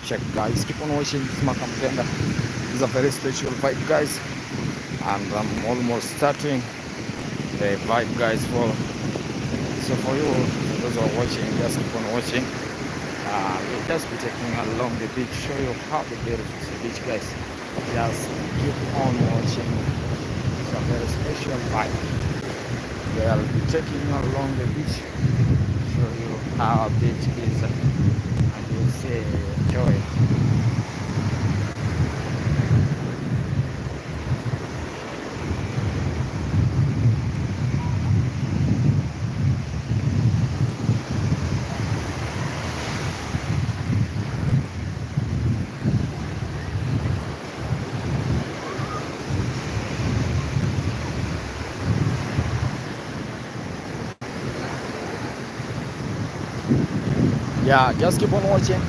Check, guys. Keep on watching this Makamugenda. It's a very special vibe, guys. And I'm almost starting the vibe, guys. So for you, for those who are watching, just keep on watching. We'll just be taking along the beach, show you how the beautiful is the beach, guys. Just keep on watching. It's a very special vibe. We'll be taking you along the beach, show you how beach is, and you'll see enjoy. Yeah, just keep on watching.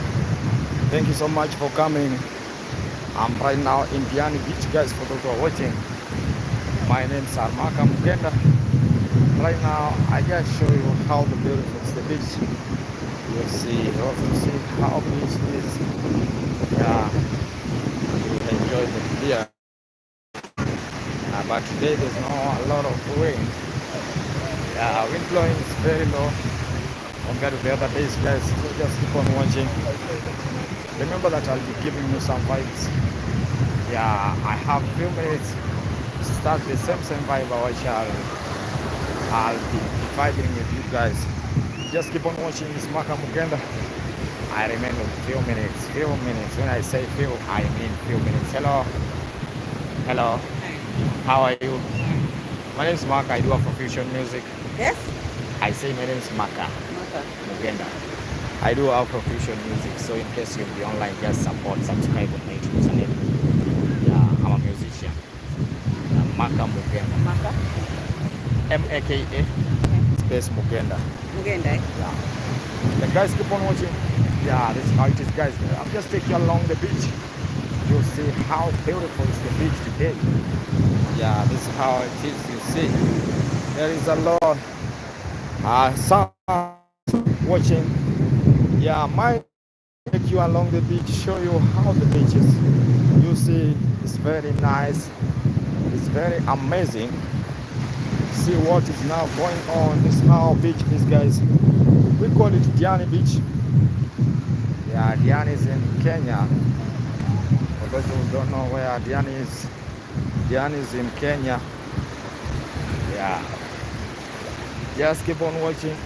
Thank you so much for coming. I'm right now in Diani Beach, guys, for those who are watching. My name is Armaka Mugenda. Right now, I just show you how the beautiful is the beach. You'll see, you also see how beach is. Yeah, you enjoy the beer. But today there's no a lot of rain. Yeah, wind blowing is very low compared to the other days, guys. So just keep on watching. Remember that I'll be giving you some vibes. Yeah, I have a few minutes to start the same vibe which I'll be vibing with you guys. Just keep on watching this Maka Mugenda. I remain with few minutes. When I say few, I mean few minutes. Hello. How are you? My name is Maka. I do Afrofusion music. Yes? I say my name is Maka Mugenda. I do Afrofusion music. So in case you'll be online, just subscribe on my YouTube channel. Yeah, I'm a musician. Maka Mugenda. Maka? M-A-K-A space Mugenda. Mugenda. Yeah. The guys keep on watching. Yeah, this is how it is, guys. I'll just take you along the beach. You'll see how beautiful is the beach today. Yeah, this is how it is. You see, there is a lot. Some watching. Yeah, might take you along the beach, show you how the beach is. You see, it's very nice. It's very amazing. See what is now going on. This is how beach is, guys. We call it Diani Beach. Yeah, Diani is in Kenya. For those who don't know where Diani is in Kenya. Yeah. Just keep on watching.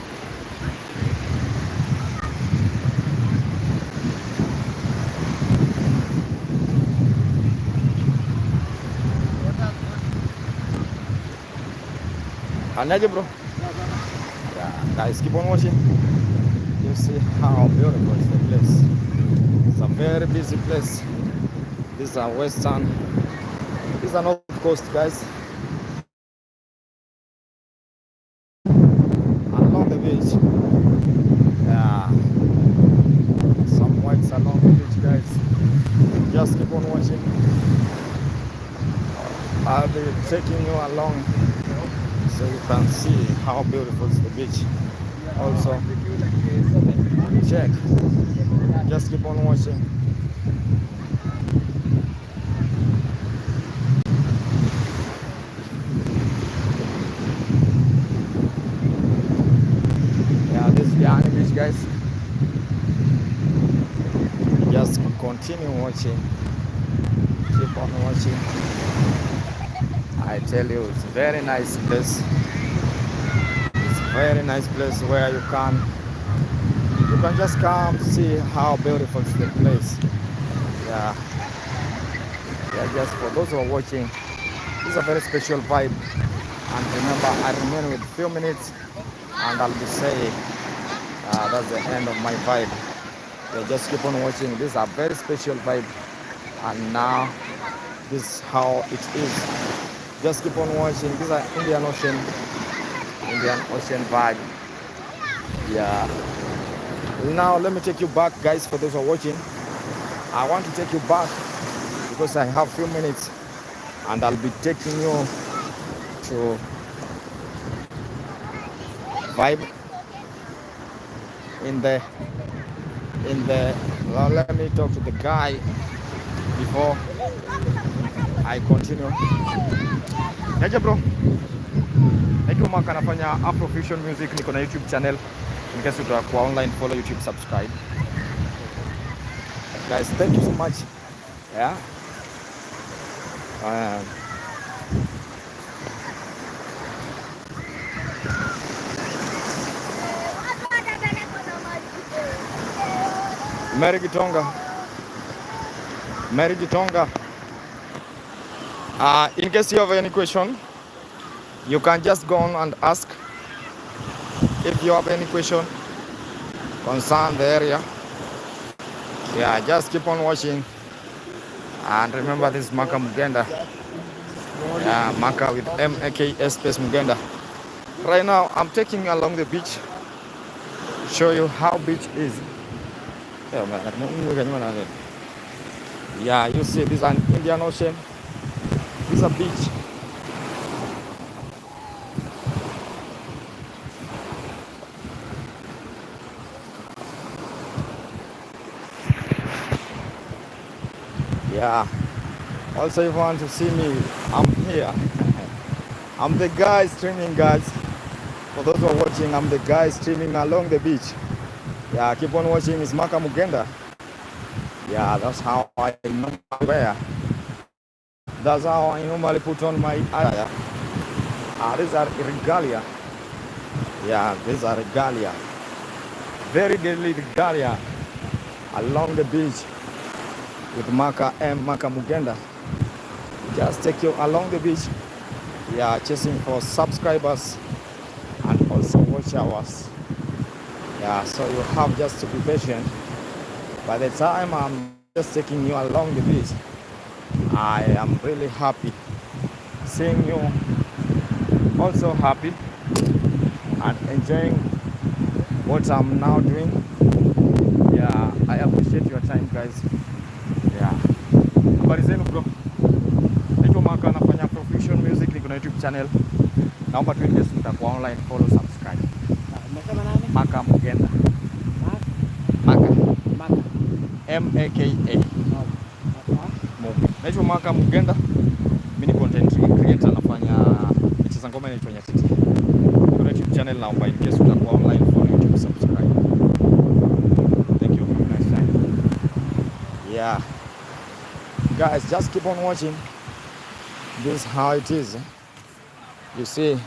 Anaje, bro? Yeah, guys, keep on watching. You see how beautiful is the place. It's a very busy place. This is a western. This is a north coast, guys. Along the beach. Yeah. Some whites along the beach, guys. Just keep on watching. I'll be taking you along so you can see how beautiful is the beach. Also, check. Just keep on watching. Yeah, this is Diani Beach, guys. Just continue watching. Keep on watching. I tell you, it's a very nice place. It's a very nice place where you can just come see how beautiful is the place. Yeah. Yeah, just for those who are watching, this is a very special vibe. And remember, I remain with a few minutes and I'll be saying that's the end of my vibe. Yeah, just keep on watching. This is a very special vibe. And now, this is how it is. Just keep on watching. This is an Indian Ocean vibe. Yeah. Now let me take you back, guys. For those who are watching, I want to take you back because I have a few minutes, and I'll be taking you to vibe in the in the, well, let me talk to the guy before I continue. Naja bro, naitwa Maka, nafanya Afrofusion Music, niko na YouTube channel. In case utakuwa online, follow YouTube, subscribe. Guys, thank you so much. Yeah. Mary Gitonga. In case you have any question, you can just go on and ask. If you have any question concern the area, yeah, just keep on watching. And remember, this is Maka Mugenda. Yeah, Maka with M-A-K-S space Mugenda. Right now, I'm taking you along the beach, show you how beach is. Yeah, you see, this is an Indian Ocean. This is a beach. Yeah. Also, if you want to see me, I'm here. I'm the guy streaming, guys. For those who are watching, I'm the guy streaming along the beach. Yeah, keep on watching. It's Maka Mugenda. Yeah, that's how I normally wear. That's how I normally put on my attire. These are regalia. Yeah, these are regalia. Very deadly regalia along the beach with Maka Mugenda. Just take you along the beach. Yeah, chasing for subscribers and also watch hours. Yeah, so you have just to be patient. By the time I'm just taking you along the beach, I am really happy seeing you also happy and enjoying what I'm now doing. Yeah, I appreciate your time, guys. Yeah. Habari zenu bro. Naitwa Maka, nafanya Afrofusion Music, niko na YouTube channel. Naomba tu ingesi mtakuwa online, follow, subscribe. Maka Mugenda. Maka M-A-K-A. Naitwa Maka Mugenda. Mimi ni content creator, nafanya michezo ngoma inaitwa nyatiti. Niko na YouTube channel, naomba ingesi mtakuwa online, follow, YouTube, subscribe. Thank you. Have a nice time. Yeah. Guys, just keep on watching. This is how it is. You see,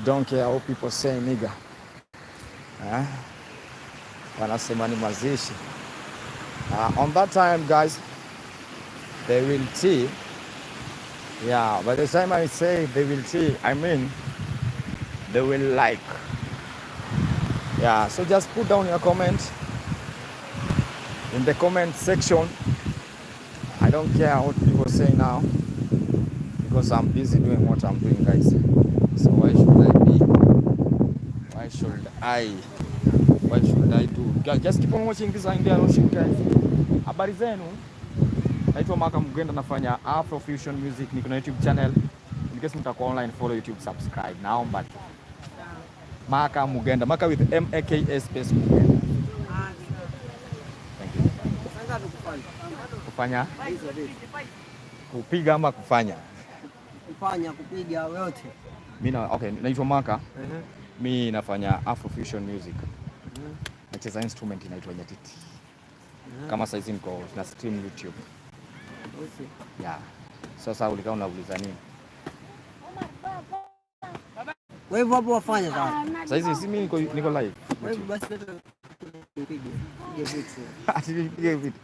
don't care how people say nigga. Wanasema ni mazishi. On that time, guys, they will see. Yeah, by the time I say they will see, I mean they will like. Yeah, so just put down your comment in the comment section. I don't care what people say now, because I'm busy doing what I'm doing, guys. So why should I do? Just keep on watching this Indian Ocean, guys. Habari zenu. Naitwa Maka Mugenda, nafanya Afrofusion Music, niko na YouTube channel. In case mtakuwa online, follow, YouTube, subscribe. Naomba tu. Maka Mugenda, Maka with M-A-K-S space Mugenda. Thank you. Kufanya? Kupiga ama kufanya? Kufanya, kupiga yote. Okay, naitwa Maka. Mimi nafanya Afrofusion Music. Nacheza instrument inaitwa nyatiti. Kama saizi niko na stream YouTube. Yeah. Sasa ulikaa unauliza nini? Wewe hapo wafanya sasa. Saizi si mimi niko live. Wewe basi nipige vitu.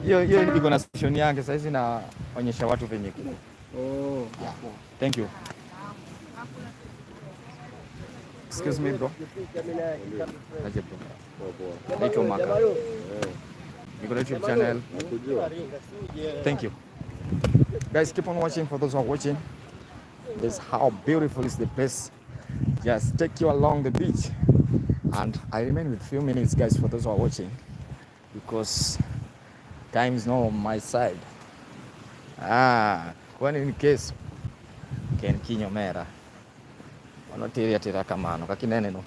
Hiyo iko na station yake, saizi naonyesha watu venye kiko. Oh. Yeah. Thank you. Excuse me bro. Aje bro. Naitwa Maka. Niko na YouTube channel. Thank you. Guys, keep on watching. For those who are watching, this is how beautiful is the place. Just take you along the beach. And I remain with a few minutes, guys, for those who are watching, because time is not on my side. When in case Ken Kinyomera. Wanotiria tira kamano kakinene no.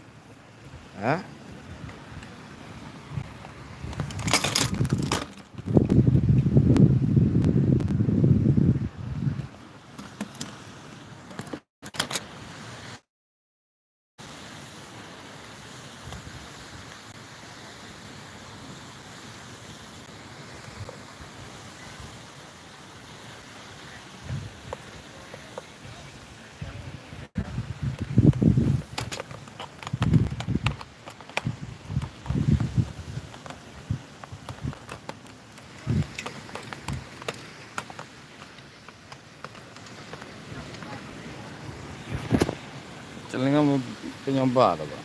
nyombada bro.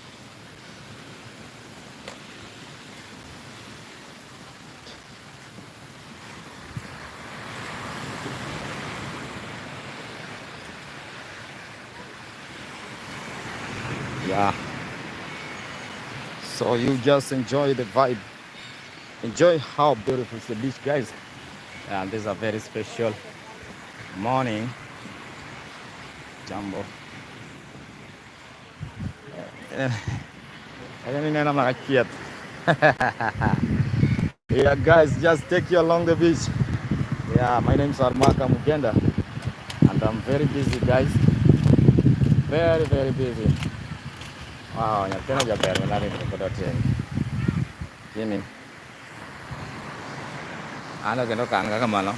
Yeah. So you just enjoy the vibe. Enjoy how beautiful is the beach, guys. And this is a very special morning. Jumbo. Yeah, guys, just take you along the beach. Yeah, my name is Armaka Mugenda, and I'm very busy, guys. Very, very busy. Wow, nyatena jaber malari ko tin. Kini. Ano kendo kan ka kamano.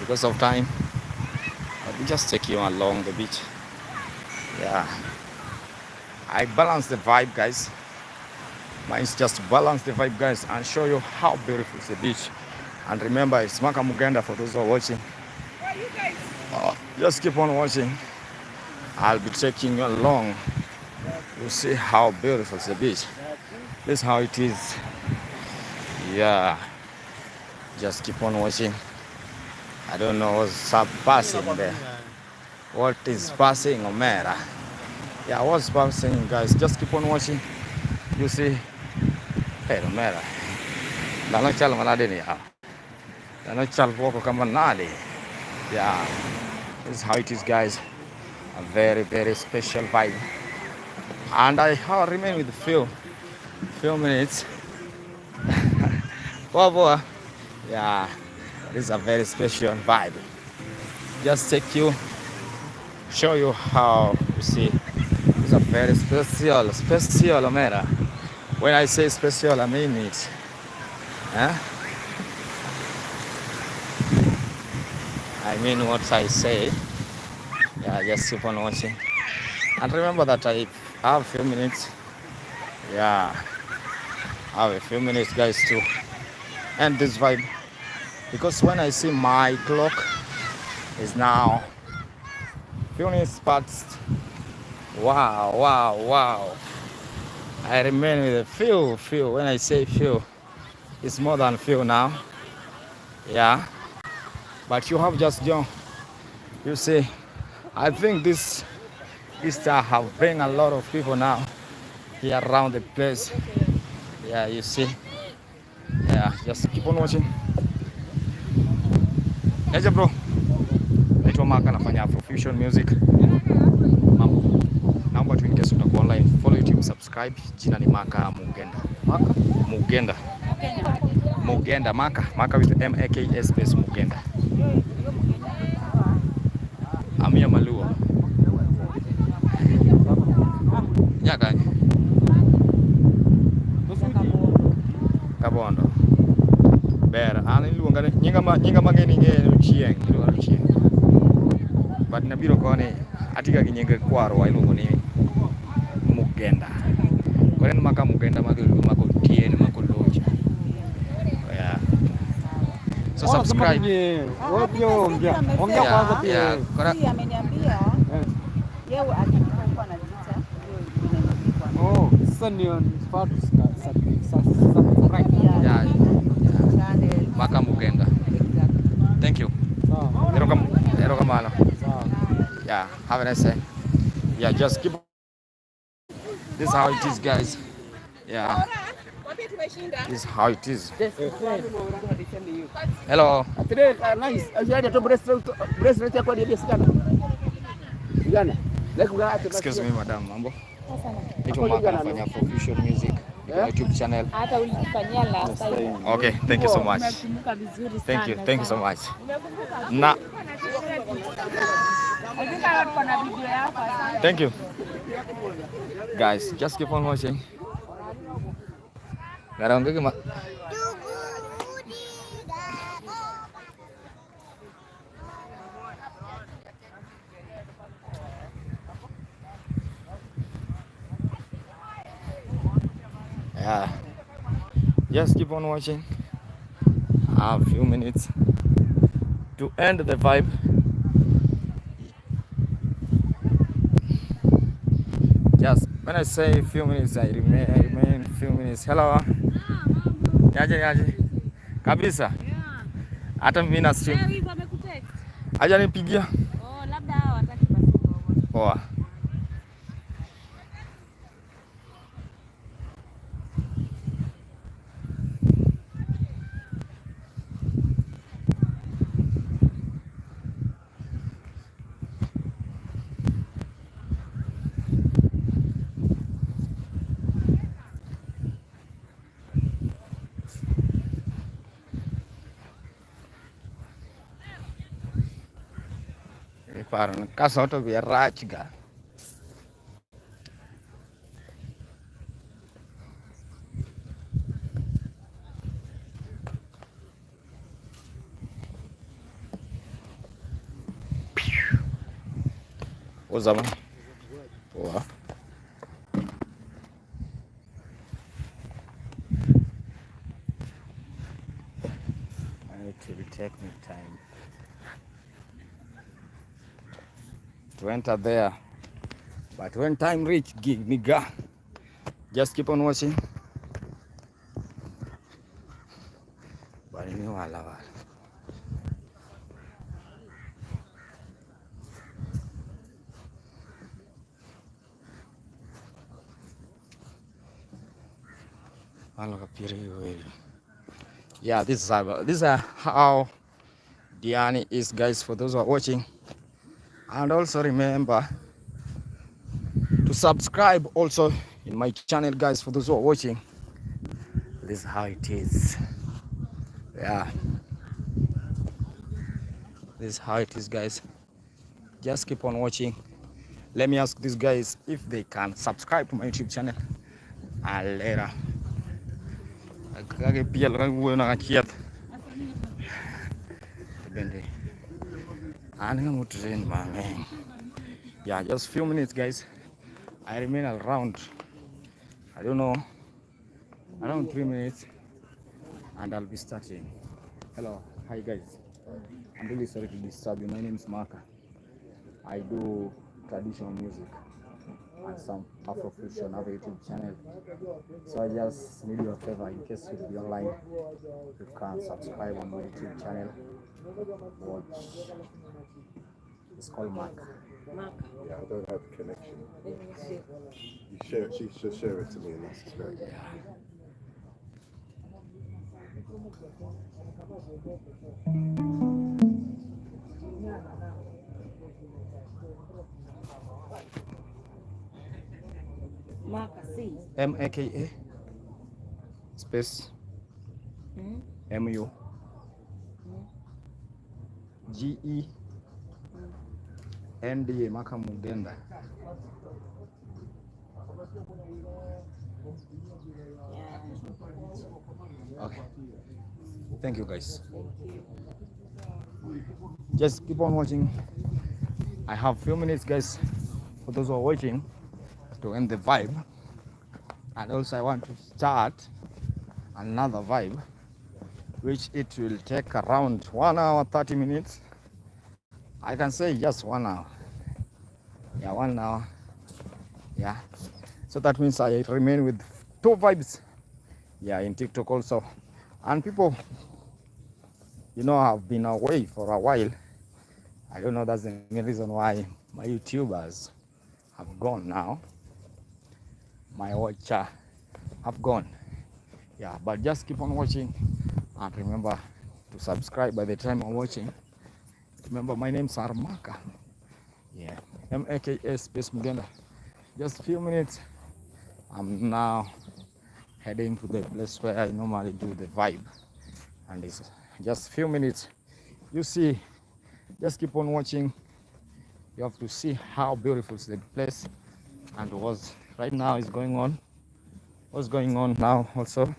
Because of time, I'll just take you along the beach. Yeah. I balance the vibe, guys. Mine's just balance the vibe, guys, and show you how beautiful is the beach. And remember, it's Maka Mugenda for those who are watching. Just keep on watching. I'll be taking you along. You'll see how beautiful is the beach. This is how it is. Yeah. Just keep on watching. I don't know what's passing there. What is passing, Omera? Yeah, what's passing, guys? Just keep on watching. You see. Hey, Omera. Dano chal malade ni ya. Dano chal poko kama nali. Yeah. This is how it is, guys. A very, very special vibe. And I remain with a few minutes. Boy. Yeah. This is a very special vibe. Just take you, show you how you see. It's a very special matter. When I say special, I mean it. Huh? I mean what I say. Yeah, just keep on watching. And remember that I have a few minutes. Yeah, I have a few minutes, guys, to end this vibe. Because when I see my clock is now few minutes past. Wow. I remain with a few. When I say few, it's more than few now. Yeah. But you have just joined. You see, I think this Easter have bring a lot of people now here around the place. Yeah, you see. Yeah, just keep on watching. Eje bro. Naitwa Maka, nafanya Afrofusion music. Mambo. Naomba tu in case utakuwa online, follow YouTube, subscribe. Jina ni Maka Mugenda. Maka Mugenda. Mugenda Maka with M-A-K-S space Mugenda. Amia Malua. Nyakanye. Kabondo. Bera, ani luonga ni nyinga mang'eni ng'e chieng, iluonga ni chieng. But nabiro koni atika gi nyinga kwaro iluongo ni Mugenda. Kore ni Maka Mugenda mako tien mako locha. Yeah. So subscribe. Ongea kwanza pia. Yeah, kora. Ameniambia yeye akikuwa na vita ndio. Oh, sasa ndio subscribe. Yeah. Maka Mugenda. Thank you. Ero kamano. Yeah, have a nice day. Yeah, just keep. This is how it is, guys. Yeah. This is how it is. Hello. Nice. Excuse me, madam. Mambo. Naitwa Maka, nafanya Afrofusion music. YouTube channel. Hata ulifanyia last time. Okay, thank you so much. Umekumbuka vizuri sana. Thank you so much. Na. Thank you. Guys, just keep on watching. Yeah, just keep on watching. I have a few minutes to end the vibe. When I say a few minutes, I remain a few minutes. Hello. Yaje. Kabisa. Hata mimi na stream. Aje nipigia. Oh, labda hao wataki basi. Poa. Para casa auto via rachga. O zaman. Poa. It will take me time to enter there, but when time reach, gig nigga, just keep on watching. But you know, wala. Yeah, this is how Diani is, guys, for those who are watching. And also remember to subscribe also in my channel, guys, for those who are watching. This is how it is. Yeah, this is how it is, guys. Just keep on watching. Let me ask these guys if they can subscribe to my YouTube channel. And later yeah, just few minutes, guys. I remain around, I don't know, around 3 minutes, and I'll be starting. Hello, hi guys. I'm really sorry to disturb you. My name is Maka. I do traditional music and some Afrofusion, have a YouTube channel. So I just need your favor, in case you'll be online, you can subscribe on my YouTube channel. Watch. It's called Mark. Yeah, I don't have a connection. You share it, she should share it to me, and that's great. Yeah. MAKA space MU GENDA Maka Mugenda. Okay. Thank you, guys. Just keep on watching. I have few minutes, guys, for those who are watching, to end the vibe. And also I want to start another vibe, which it will take around 1 hour 30 minutes. I can say just 1 hour. Yeah, 1 hour. Yeah. So that means I remain with 2 vibes. Yeah, in TikTok also. And people, you know, have been away for a while. I don't know, that's the main reason why my YouTubers have gone now. My watcher have gone. Yeah, but just keep on watching and remember to subscribe by the time I'm watching. Remember, my name's Armaka. Yeah, MAKA space Mugenda. Just a few minutes. I'm now heading to the place where I normally do the vibe, and it's just a few minutes. You see, just keep on watching. You have to see how beautiful is the place and what's right now is going on. What's going on now also.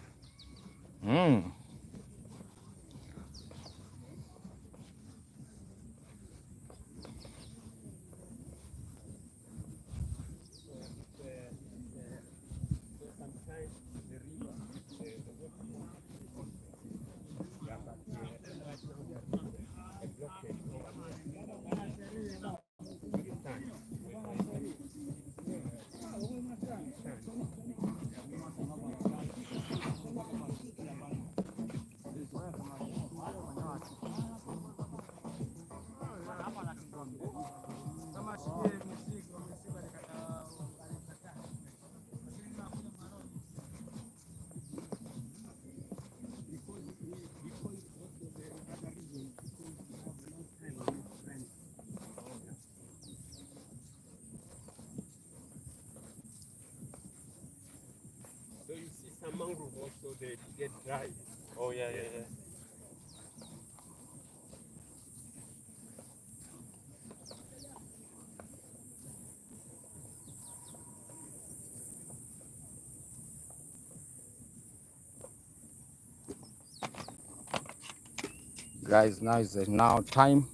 mangrove also they get dry. Oh yeah, yeah, yeah. Guys, now is now time.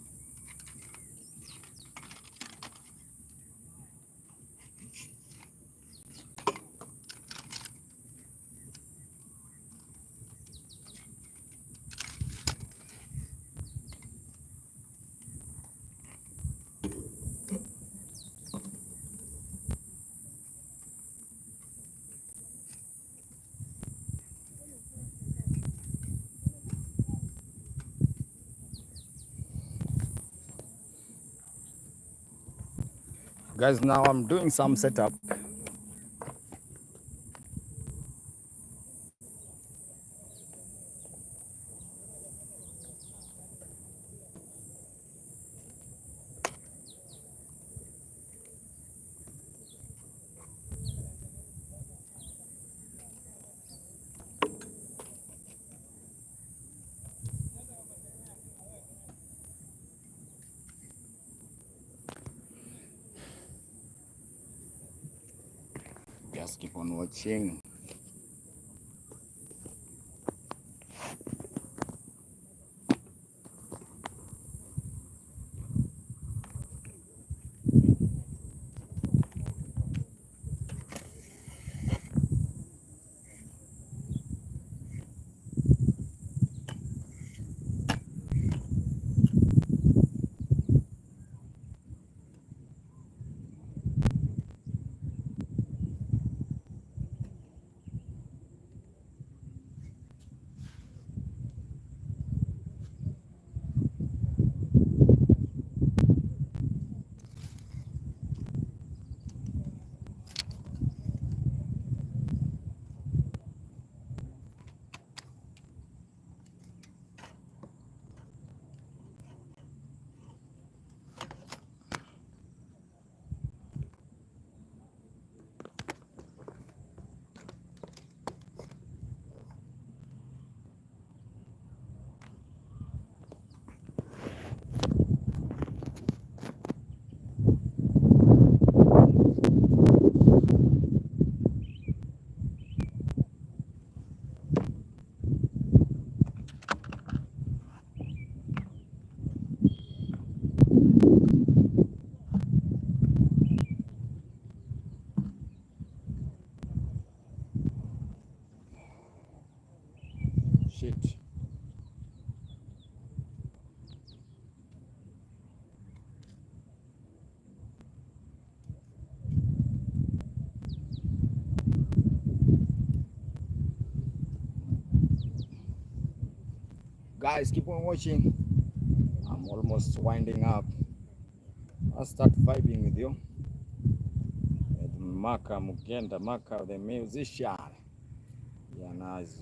Guys, now I'm doing some setup. Just keep on watching. Shit. Guys, keep on watching. I'm almost winding up. I'll start vibing with you. With Maka Mugenda, Maka the musician. Yeah, nice.